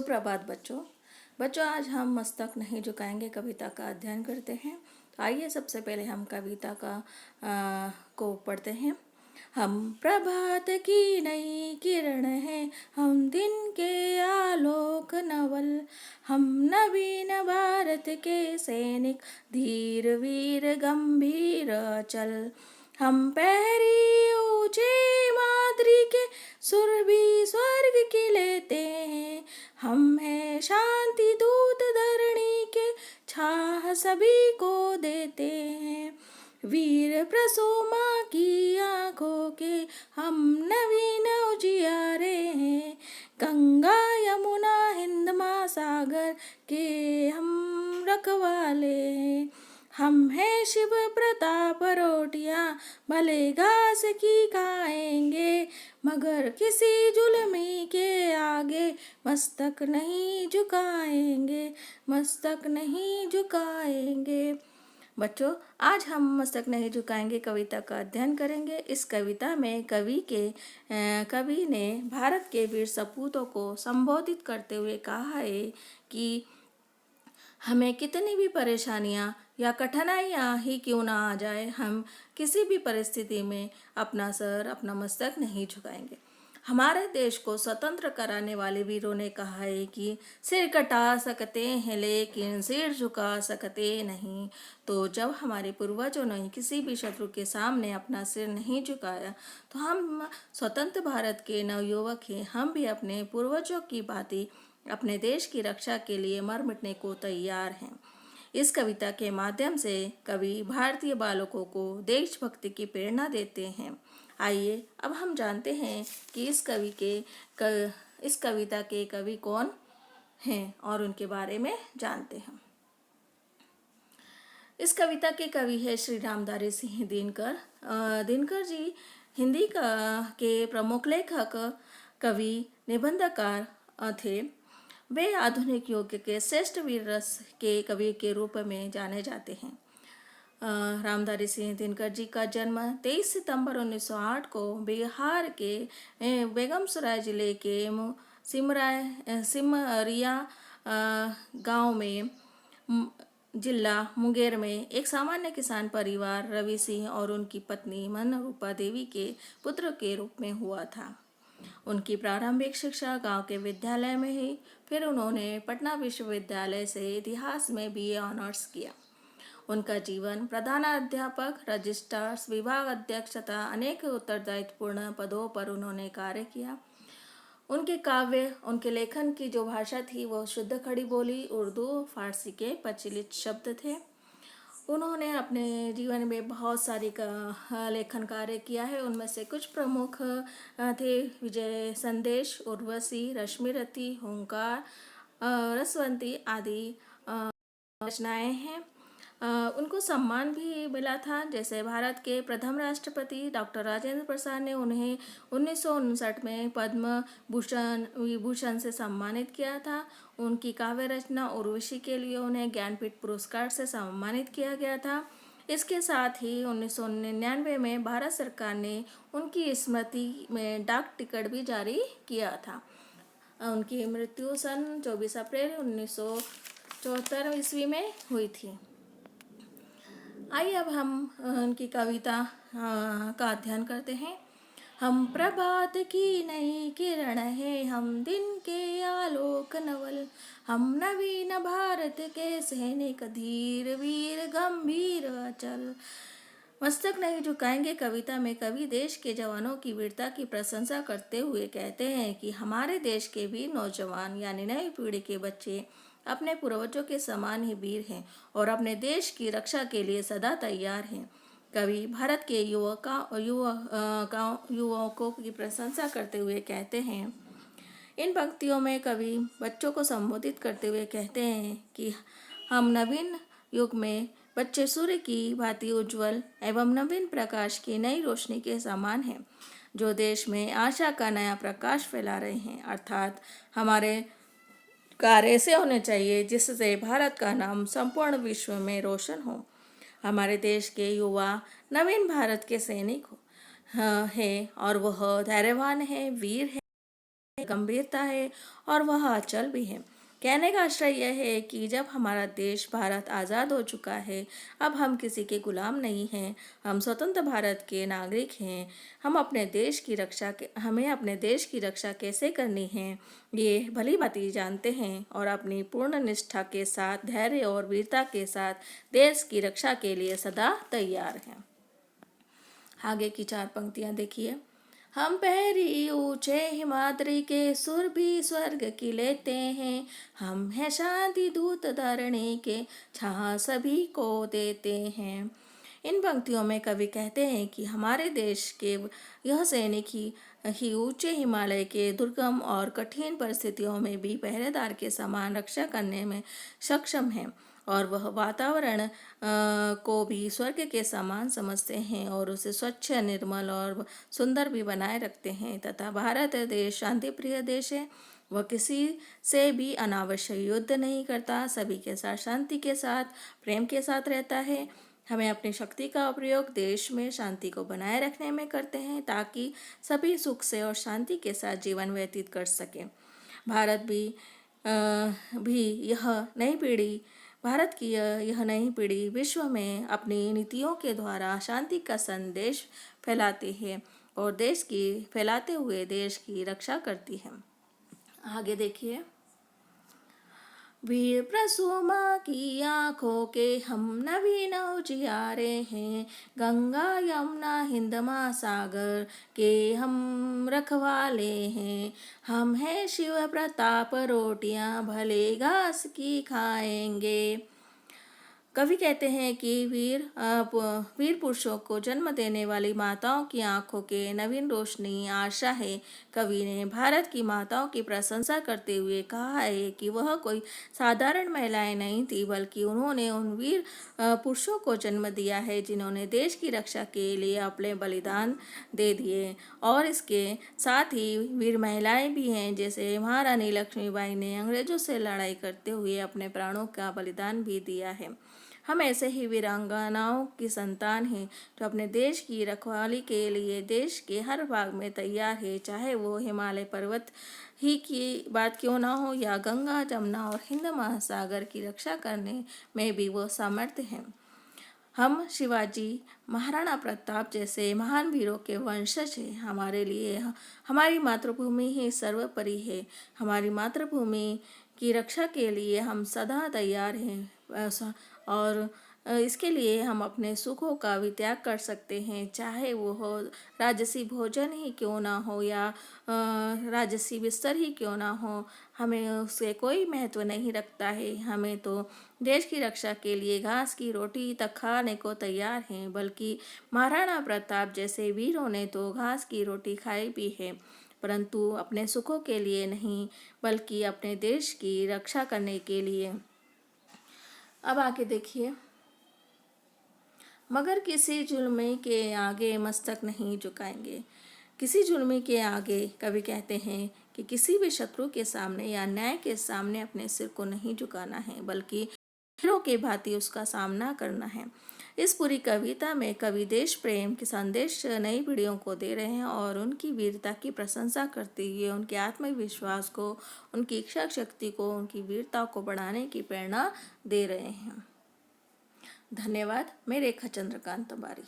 सुप्रभात बच्चों आज हम मस्तक नहीं झुकाएंगे कविता का अध्ययन करते हैं। तो आइए सबसे पहले हम कविता को पढ़ते हैं। हम प्रभात की नई किरण हैं, हम दिन के आलोक नवल, हम नवीन भारत के सैनिक, धीर वीर गंभीर चल। हम पहरी ऊंचे माद्री के, सुर भी स्वर्ग की लेते हैं। हम हैं शांति दूत धरणी के, छाह सभी को देते हैं। वीर प्रसोमा की आंखों के, हम नवीन उजियारे हैं। गंगा यमुना हिंद महासागर के हम रखवाले हैं। हम हैं शिव प्रताप रोटियां, भले घास की खाएंगे, मगर किसी जुल्मी के आगे मस्तक नहीं झुकाएंगे, मस्तक नहीं झुकाएंगे। बच्चों आज हम मस्तक नहीं झुकाएंगे कविता का अध्ययन करेंगे। इस कविता में कवि ने भारत के वीर सपूतों को संबोधित करते हुए कहा है कि हमें कितनी भी परेशानियां या कठिनाइयां ही क्यों ना आ जाए, हम किसी भी परिस्थिति में अपना सर अपना मस्तक नहीं झुकाएंगे। हमारे देश को स्वतंत्र कराने वाले वीरों ने कहा है कि सिर कटा सकते हैं लेकिन सिर झुका सकते नहीं। तो जब हमारे पूर्वजों ने किसी भी शत्रु के सामने अपना सिर नहीं झुकाया, तो हम स्वतंत्र भारत के नवयुवक हैं। हम भी अपने पूर्वजों की भांति अपने देश की रक्षा के लिए मर मिटने को तैयार हैं। इस कविता के माध्यम से कवि भारतीय बालकों को देशभक्ति की प्रेरणा देते हैं। आइए अब हम जानते हैं कि इस कविता के कवि कौन हैं और उनके बारे में जानते हैं। इस कविता के कवि है श्री रामधारी सिंह दिनकर। दिनकर जी हिंदी के प्रमुख लेखक, कवि, निबंधकार थे। वे आधुनिक युग के श्रेष्ठ वीर रस के कवि के रूप में जाने जाते हैं। रामधारी सिंह दिनकर जी का जन्म 23 सितंबर 1908 को बिहार के बेगमसराय जिले के सिमरिया गांव में जिला मुंगेर में एक सामान्य किसान परिवार रवि सिंह और उनकी पत्नी मनरूपा देवी के पुत्र के रूप में हुआ था। उनकी प्रारंभिक शिक्षा गांव के विद्यालय में ही, फिर उन्होंने पटना विश्वविद्यालय से इतिहास में BA ऑनर्स किया। उनका जीवन प्रधानाध्यापक, रजिस्ट्रार, विभाग अध्यक्ष तथा अनेक उत्तरदायित्वपूर्ण पदों पर उन्होंने कार्य किया। उनके काव्य, उनके लेखन की जो भाषा थी वो शुद्ध खड़ी बोली उर्दू फारसी के प्रचलित शब्द थे। उन्होंने अपने जीवन में बहुत सारी लेखन कार्य किया है। उनमें से कुछ प्रमुख थे विजय संदेश, उर्वशी, रश्मिरथी, हुंकार, रसवंती आदि रचनाएं हैं। उनको सम्मान भी मिला था, जैसे भारत के प्रथम राष्ट्रपति डॉक्टर राजेंद्र प्रसाद ने उन्हें 1959 में पद्म विभूषण से सम्मानित किया था। उनकी काव्य रचना उर्वशी के लिए उन्हें ज्ञानपीठ पुरस्कार से सम्मानित किया गया था। इसके साथ ही 1999 में भारत सरकार ने उनकी स्मृति में डाक टिकट भी जारी किया था। उनकी मृत्यु सन 24 अप्रैल 1974 ईस्वी में हुई थी। आइए अब हम उनकी कविता का अध्ययन करते हैं। हम प्रभात की नई किरण है, हम दिन के आलोक नवल, हम नवीन भारत के सैनिक, धीर वीर गंभीर अचल। मस्तक नहीं झुकाएंगे कविता में कवि देश के जवानों की वीरता की प्रशंसा करते हुए कहते हैं कि हमारे देश के वीर नौजवान यानी नई पीढ़ी के बच्चे अपने पूर्वजों के समान ही वीर हैं और अपने देश की रक्षा के लिए सदा तैयार हैं। कवि भारत के युवकों की प्रशंसा करते हुए कहते हैं। इन पंक्तियों में कवि बच्चों को संबोधित करते हुए कहते हैं कि हम नवीन युग में बच्चे सूर्य की भांति उज्जवल एवं नवीन प्रकाश की नई रोशनी के समान हैं, जो देश में आशा का नया प्रकाश फैला रहे हैं। अर्थात हमारे कार्य ऐसे होने चाहिए जिससे भारत का नाम संपूर्ण विश्व में रोशन हो। हमारे देश के युवा नवीन भारत के सैनिक है और वह धैर्यवान है, वीर है, गंभीरता है और वह अचल भी है। कहने का आशय यह है कि जब हमारा देश भारत आज़ाद हो चुका है, अब हम किसी के गुलाम नहीं हैं, हम स्वतंत्र भारत के नागरिक हैं। हमें अपने देश की रक्षा कैसे करनी है, ये भली भांति जानते हैं और अपनी पूर्ण निष्ठा के साथ, धैर्य और वीरता के साथ देश की रक्षा के लिए सदा तैयार हैं। आगे की 4 पंक्तियां देखिए। हम पहरी ऊंचे हिमाद्री के सुर भी स्वर्ग की लेते हैं, हम हैं शांति दूत धरणी के, छां सभी को देते हैं। इन पंक्तियों में कवि कहते हैं कि हमारे देश के यह सैनिक ही ऊंचे हिमालय के दुर्गम और कठिन परिस्थितियों में भी पहरेदार के समान रक्षा करने में सक्षम हैं और वह वातावरण को भी स्वर्ग के समान समझते हैं और उसे स्वच्छ, निर्मल और सुंदर भी बनाए रखते हैं तथा भारत देश शांति प्रिय देश है। वह किसी से भी अनावश्यक युद्ध नहीं करता, सभी के साथ शांति के साथ, प्रेम के साथ रहता है। हमें अपनी शक्ति का प्रयोग देश में शांति को बनाए रखने में करते हैं ताकि सभी सुख से और शांति के साथ जीवन व्यतीत कर सकें। भारत की यह नई पीढ़ी विश्व में अपनी नीतियों के द्वारा शांति का संदेश फैलाती है और फैलाते हुए देश की रक्षा करती है। आगे देखिए। वीर प्रसुमा की आंखों के हम नवीन उजियारे हैं, गंगा यमुना हिंद महासागर के हम रखवाले हैं, हम हैं शिव प्रताप रोटियां भले घास की खाएंगे। कवि कहते हैं कि वीर पुरुषों को जन्म देने वाली माताओं की आंखों के नवीन रोशनी आशा है। कवि ने भारत की माताओं की प्रशंसा करते हुए कहा है कि वह कोई साधारण महिलाएं नहीं थी, बल्कि उन्होंने उन वीर पुरुषों को जन्म दिया है जिन्होंने देश की रक्षा के लिए अपने बलिदान दे दिए। और इसके साथ ही वीर महिलाएं भी हैं, जैसे महारानी लक्ष्मीबाई ने अंग्रेजों से लड़ाई करते हुए अपने प्राणों का बलिदान भी दिया है। हम ऐसे ही वीरांगनाओं की संतान हैं जो अपने देश की रखवाली के लिए देश के हर भाग में तैयार है, चाहे वो हिमालय पर्वत ही की बात क्यों ना हो या गंगा, जमुना और हिंद महासागर की रक्षा करने में भी वो समर्थ हैं। हम शिवाजी, महाराणा प्रताप जैसे महान वीरों के वंशज हैं। हमारे लिए हमारी मातृभूमि ही सर्वोपरि है। हमारी मातृभूमि की रक्षा के लिए हम सदा तैयार हैं और इसके लिए हम अपने सुखों का भी त्याग कर सकते हैं, चाहे वो हो राजसी भोजन ही क्यों ना हो या राजसी बिस्तर ही क्यों ना हो। हमें उससे कोई महत्व नहीं रखता है। हमें तो देश की रक्षा के लिए घास की रोटी तक खाने को तैयार हैं, बल्कि महाराणा प्रताप जैसे वीरों ने तो घास की रोटी खाई भी है, परंतु अपने सुखों के लिए नहीं, बल्कि अपने देश की रक्षा करने के लिए। अब आगे देखिए। मगर किसी जुल्मी के आगे मस्तक नहीं झुकाएंगे। किसी जुल्मी के आगे कवि कहते हैं कि किसी भी शत्रु के सामने या न्याय के सामने अपने सिर को नहीं झुकाना है, बल्कि हीरो के भांति उसका सामना करना है। इस पूरी कविता में कवि देश प्रेम के संदेश नई पीढ़ियों को दे रहे हैं और उनकी वीरता की प्रशंसा करते हुए उनके आत्मविश्वास को, उनकी इच्छा शक्ति को, उनकी वीरता को बढ़ाने की प्रेरणा दे रहे हैं। धन्यवाद। मैं रेखा चंद्रकांत तंबारी।